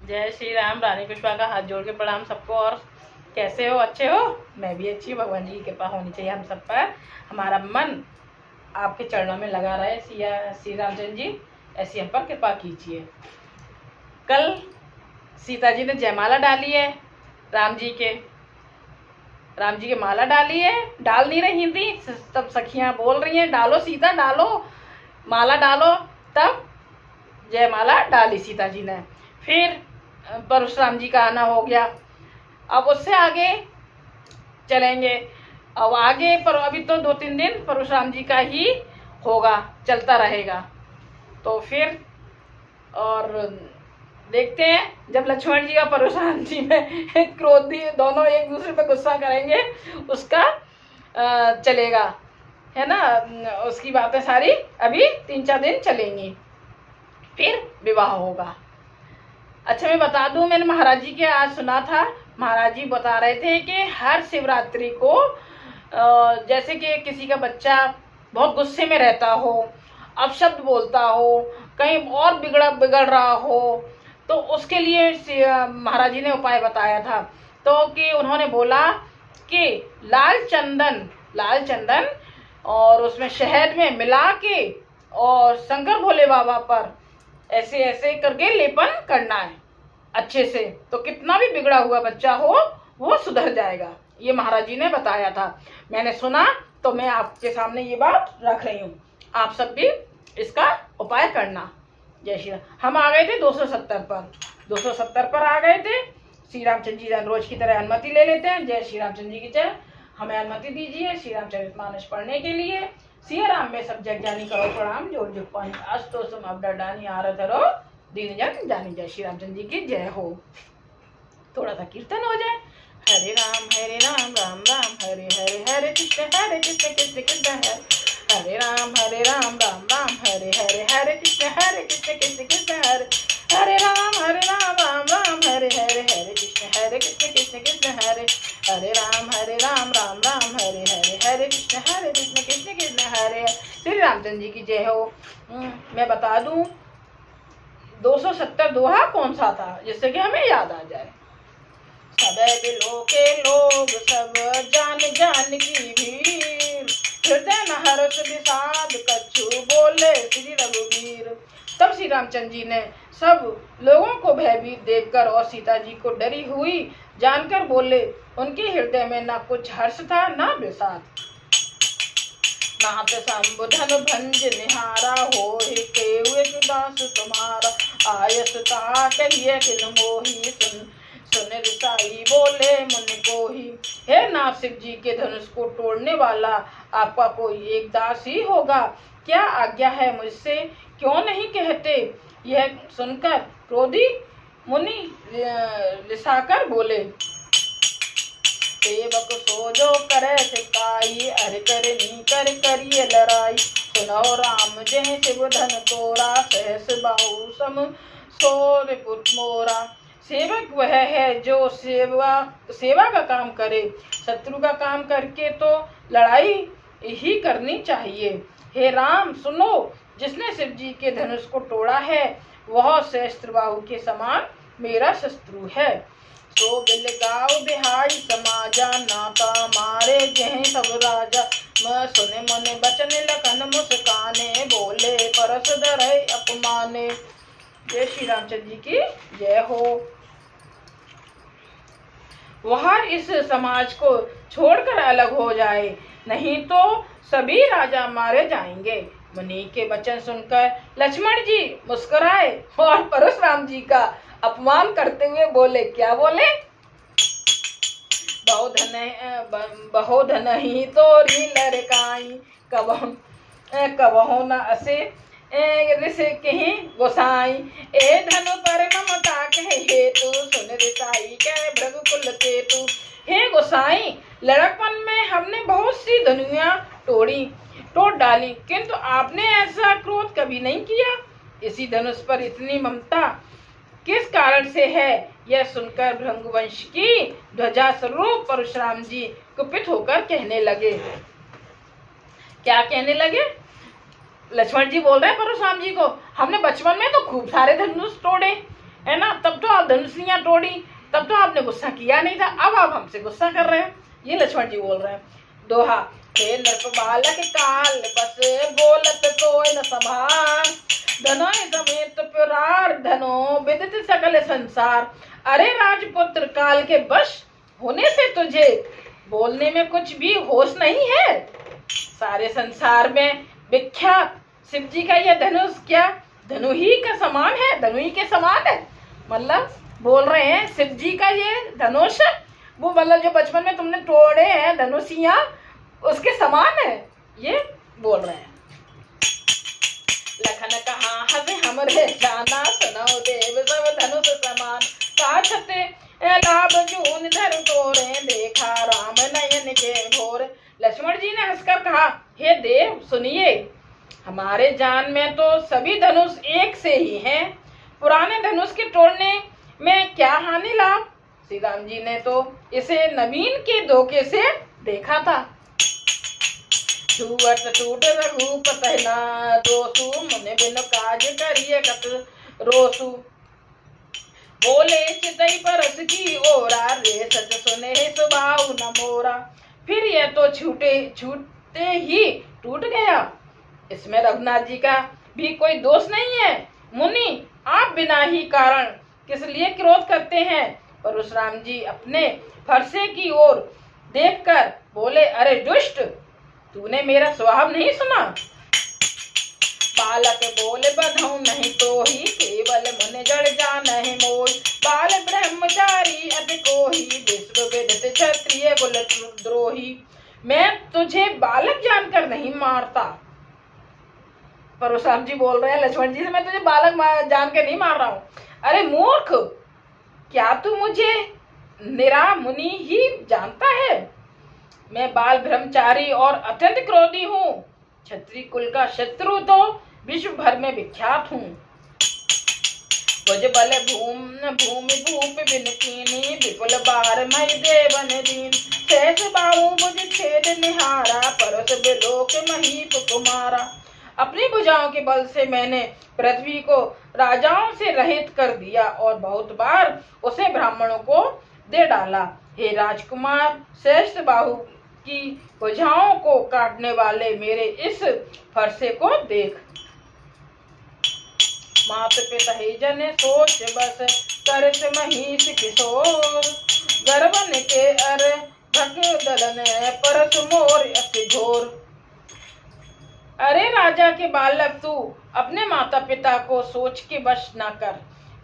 जय श्री राम। रानी पुष्पा का हाथ जोड़ के प्रणाम सबको। और कैसे हो? अच्छे हो? मैं भी अच्छी हूँ। भगवान जी की कृपा होनी चाहिए हम सब पर। हमारा मन आपके चरणों में लगा रहे। श्री रामचंद्र जी ऐसी हम पर कृपा कीजिए। कल सीता जी ने जयमाला डाली है राम जी के माला डाली है। डाल नहीं रही थी, तब सखियां बोल रही हैं डालो सीता डालो, माला डालो। तब जयमाला डाली सीता जी ने। फिर परशुराम जी का आना हो गया। अब उससे आगे चलेंगे। अब आगे पर अभी तो 2-3 दिन परशुराम जी का ही होगा, चलता रहेगा। तो फिर और देखते हैं जब लक्ष्मण जी और परशुराम जी में क्रोधी दोनों एक दूसरे पे गुस्सा करेंगे, उसका चलेगा, है ना। उसकी बातें सारी अभी 3-4 दिन चलेंगी, फिर विवाह होगा। अच्छा मैं बता दूं, मैंने महाराज जी के आज सुना था। महाराज जी बता रहे थे कि हर शिवरात्रि को जैसे कि किसी का बच्चा बहुत गुस्से में रहता हो, अपशब्द बोलता हो, कहीं और बिगड़ रहा हो, तो उसके लिए महाराज जी ने उपाय बताया था। तो कि उन्होंने बोला कि लाल चंदन और उसमें शहद में मिला के और शंकर भोले बाबा पर ऐसे ऐसे करके लेपन करना है अच्छे से, तो कितना भी बिगड़ा हुआ बच्चा हो वो सुधर जाएगा। ये महाराज जी ने बताया था, मैंने सुना, तो मैं आपके सामने ये बात रख रही हूँ। आप सब भी इसका उपाय करना। जय श्री राम। हम आ गए थे 270 पर आ गए थे। श्री रामचंद्र जी रोज की तरह अनुमति ले लेते हैं। जय श्री रामचंद्र जी की जय। हमें अनुमति दीजिए श्री रामचरितमानस पढ़ने के लिए। सिया राम में सब जग जानी करो प्रणाम, जोड़ जुग पानी अस्तो सुम अब डानी आरत रो दीन जन जानी। जय श्री रामचंद्र जी की जय हो। थोड़ा सा कीर्तन हो जाए। हरे राम राम राम हरे हरे, हरे कृष्ण कृष्ण कृष्ण हरे राम राम राम हरे हरे, हरे कृष्ण कृष्ण कृष्ण हरे, हरे राम राम राम हरे हरे, हरे कृष्ण कृष्ण कृष्ण हरे, हरे राम राम राम हरे हरे, हरे कृष्ण कृष्ण कृष्ण हरे। श्री रामचंद्र जी की जय हो। मैं बता दूं 270 दोहा कौन सा था जिससे कि हमें याद आ जाए। सब दिलों के लोग सब जान की भीड़, हृदय न हर्ष विषाद कछु बोले श्री रघुवीर। तब श्री रामचंद्र जी ने सब लोगों को भयभीत देखकर और सीता जी को डरी हुई जानकर बोले, उनके हृदय में न कुछ हर्ष था न विषाद। नाथ संबुधन भंज निहारा हो केवल दास तुम्हारा, आयसता कहिए किन मोही सुन रिसाई बोले मुन को ही। हे नाथ शिव जी के धनुष को तोड़ने वाला आपका कोई एक दास ही होगा, क्या आज्ञा है मुझसे क्यों नहीं कहते। यह सुनकर क्रोधी मुनि रिसाकर बोले, सेवक सो जो करे सिपाही, अरे करनी करिए लड़ाई। सुनो राम जय शिव धन तोरा, सहस बाहु सम सोर पुत मोरा। सेवक वह है जो सेवा का काम करे, शत्रु का काम करके तो लड़ाई ही करनी चाहिए। हे राम सुनो, जिसने शिव जी के धनुष को तोड़ा है वह सहस्त्र बाहु के समान मेरा शत्रु है। सो बिल गाओ बिहाई समाजा, नाता मारे जय सब राजा। मैं सुने मने बचन लखन मुस्काने, बोले परस धरे अपमाने। जय श्री रामचंद्र जी की जय हो। वह इस समाज को छोड़कर अलग हो जाए, नहीं तो सभी राजा मारे जाएंगे। मुनि के वचन सुनकर लक्ष्मण जी मुस्कुराए और परशुराम जी का अपमान करते हुए बोले, क्या बोले, बहु धन ही तोरी लड़काई, कबहु न असे ऋषि कहीं गोसाई। ए धन पर ममता कहे हेतु, सुन रिसाई कह भृगुकुल केतु। हे गोसाई, लड़कपन में हमने बहुत सी धनुया तोड़ डाली, किंतु आपने ऐसा क्रोध कभी नहीं किया। इसी धनुष पर इतनी ममता किस कारण से है। यह सुनकर भृंगवंश की ध्वजा स्वरूप परशुराम जी कुपित होकर कहने लगे। क्या कहने लगे? लक्ष्मण जी बोल रहे हैं परशुराम जी को, हमने बचपन में तो खूब सारे धनुष तोड़े, है ना, तब तो आप धनुषियां तोड़ी, तब तो आपने गुस्सा किया नहीं था, अब आप हमसे गुस्सा कर रहे हैं। ये लक्ष्मण जी बोल रहे हैं। दोहा, हे नृप बालक काल बस बोलत कोई न संभार, धनो समेत पुरार धनो विदित सकल संसार। अरे राजपुत्र, काल के वश होने से तुझे बोलने में कुछ भी होश नहीं है। सारे संसार में विख्यात शिव जी का यह धनुष क्या धनु ही का समान है, धनु ही के समान है। मतलब बोल रहे हैं शिव जी का ये धनुष, वो मतलब जो बचपन में तुमने तोड़े हैं धनुषियां, उसके समान है, ये बोल रहे हैं। लखन कहा हसे हमरे जाना, सुनो देव सब धनुष समान, साछते लाभ जून धर तोरे, देखा राम नयन के घोर। लक्ष्मण जी ने हंसकर कहा, हे देव सुनिए, हमारे जान में तो सभी धनुष एक से ही हैं, पुराने धनुष के तोड़ने में क्या हानि लाभ। श्री राम जी ने तो इसे नवीन के धोखे से देखा था। छुअत टूट रघुप सहना, दोसु मुनि बिन काज करिए कत रोसु, बोले चितई परस की ओरा, रे सच सुने सुबाऊ न मोरा। फिर यह तो छूटते ही टूट गया, इसमें रघुनाथ जी का भी कोई दोष नहीं है। मुनि, आप बिना ही कारण किस लिए क्रोध करते हैं। परशुराम जी अपने फरसे की ओर देखकर बोले, अरे दुष्ट, तूने मेरा स्वभाव नहीं सुना। बालक बोले, बधऊ नहीं तो ही, केवल मन जड़ जान है मोय, बाल ब्रह्मचारी अति कोही, विश्व विदित क्षत्रिय कुल द्रोही। मैं तुझे बालक जानकर नहीं मारता। परशुराम जी बोल रहे हैं लक्ष्मण जी से, मैं तुझे बालक जान के नहीं मार रहा हूँ। अरे मूर्ख, क्या तू मुझे निरा मुनि ही जानता है। मैं बाल ब्रह्मचारी और अत्यंत क्रोधी हूँ, क्षत्रिय कुल का शत्रु तो विश्व भर में विख्यात हूँ। भुज बल भूमि भूप बिन कीनी, विपुल बार मई देवन दीन, सहस बाहु भुज छेद निहारा, परस बिलोक महीप कुमारा। अपनी भुजाओं के बल से मैंने पृथ्वी को राजाओं से रहित कर दिया और बहुत बार उसे ब्राह्मणों को दे डाला। हे राजकुमार, श्रेष्ठ बाहु की भुजाओं को काटने वाले मेरे इस फरसे को देख। मात पिता ही जन सोच बस, करस महिष किशोर, गर्वन के अर भग दलन, परस मोर अति घोर। अरे राजा के बालक, तू अपने माता पिता को सोच के वश न कर।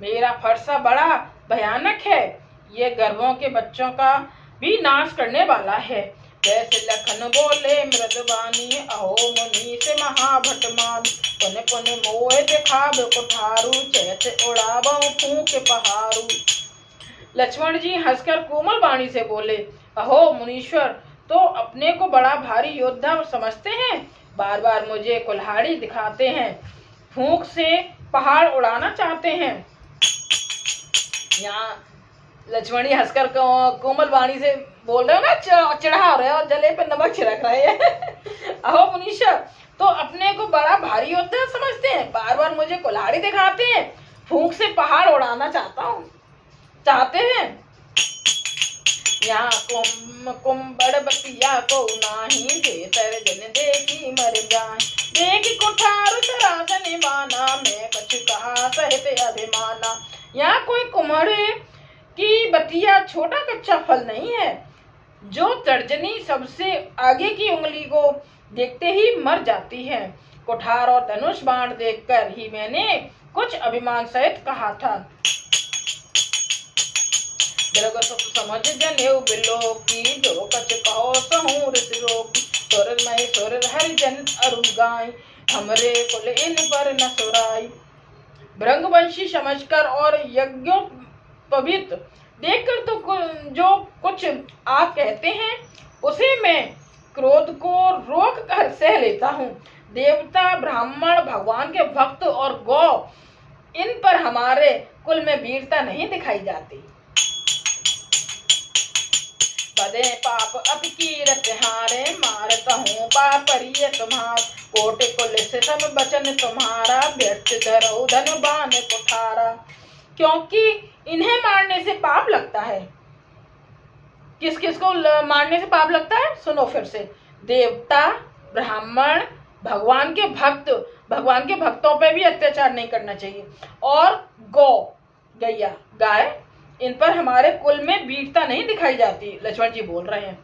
मेरा फरसा बड़ा भयानक है, ये गर्भों के बच्चों का भी नाश करने वाला है। जैसे लखन बोले मृदवानी, अहो मुनि से महाभट मान, पुन पुन मोह दिखाव कुठारू, चैत उड़ावो फूंक पहारू। लक्ष्मण जी हंसकर कोमल वाणी से बोले, अहो मुनीश्वर, तो अपने को बड़ा भारी योद्धा समझते हैं, बार बार मुझे कुल्हाड़ी दिखाते हैं, फूंक से पहाड़ उड़ाना चाहते हैं। यहाँ लक्ष्मण जी हंसकर कोमल वाणी से बोल रहे हो ना, चिढ़ा रहे और जले पे नमक छिड़क रहे हैं। अहो मुनीश्वर, तो अपने को बड़ा भारी योद्धा समझते हैं, बार बार मुझे कुल्हाड़ी दिखाते हैं, फूंक से पहाड़ उड़ाना चाहते हैं। यहाँ कुम्बड़ बतिया को नाही, देतर जन देखी मर जाए, देख कुठार सरासन माना, मैं कछु कहा सहित अभिमाना। यहाँ कोई कुम्हड़े की बतिया छोटा कच्चा फल नहीं है, जो तर्जनी सबसे आगे की उंगली को देखते ही मर जाती है। कुठार और धनुष बाण देखकर ही मैंने कुछ अभिमान सहित कहा था। समझ जनेऊ बिलो की, जो कछ कहो सहूँ ऋष रोकी, सुर मई सुर हरि जन अरु गाय, हमरे कुल इन पर न सुराई। भृंगवंशी समझकर और यज्ञोपवीत देखकर तो जो कुछ आप कहते हैं उसे मैं क्रोध को रोक कर सह लेता हूँ। देवता, ब्राह्मण, भगवान के भक्त और गौ, इन पर हमारे कुल में वीरता नहीं दिखाई जाती। बदे पाप अति कीरत हारे, मारता हूँ पापरिय तुम्हार, कोटि कुल से सब बचन तुम्हारा, व्यर्थ धरो धन बान कुठारा। क्योंकि इन्हें मारने से पाप लगता है। किस किस को मारने से पाप लगता है? सुनो फिर से। देवता, ब्राह्मण, भगवान के भक्तों पे भी अत्याचार नहीं करना चाहिए। और गैया, गाय, इन पर हमारे कुल में वीरता नहीं दिखाई जाती, लक्ष्मण जी बोल रहे हैं।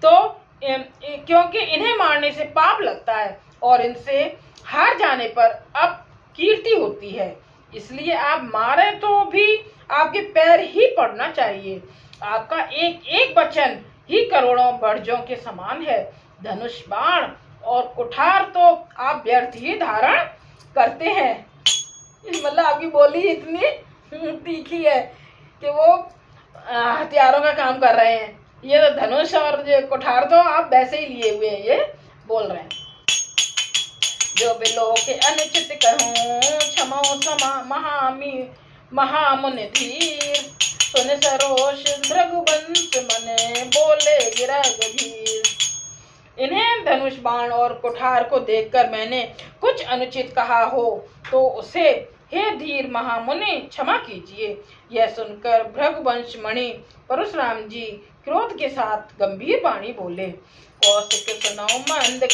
तो क्योंकि इन्हें मारने से पाप लगता है और इनसे हार जाने पर अपकीर्ति होती है, इसलिए आप मारे तो भी आपके पैर ही पड़ना चाहिए। आपका एक एक वचन ही करोड़ों बर्जों के समान है। धनुष, बाण और कुठार तो आप व्यर्थ ही धारण करते हैं। मतलब आपकी बोली इतनी तीखी है कि वो हथियारों का काम कर रहे हैं। ये तो धनुष और ये कुठार तो आप वैसे ही लिए हुए हैं, ये बोल रहे हैं। जो बिलो के अनुचित कहूँ, क्षमो समा महामुनि धीर, सुन सरोष भृगुवंश मने, बोले गिरा गंभीर। इन्हें धनुष, बाण और कुठार को देखकर मैंने कुछ अनुचित कहा हो तो उसे हे धीर महामुनि क्षमा कीजिए। यह सुनकर भृगुवंश मणि परशुराम जी क्रोध के साथ गंभीर वाणी बोले, कौशिक सुनो मंद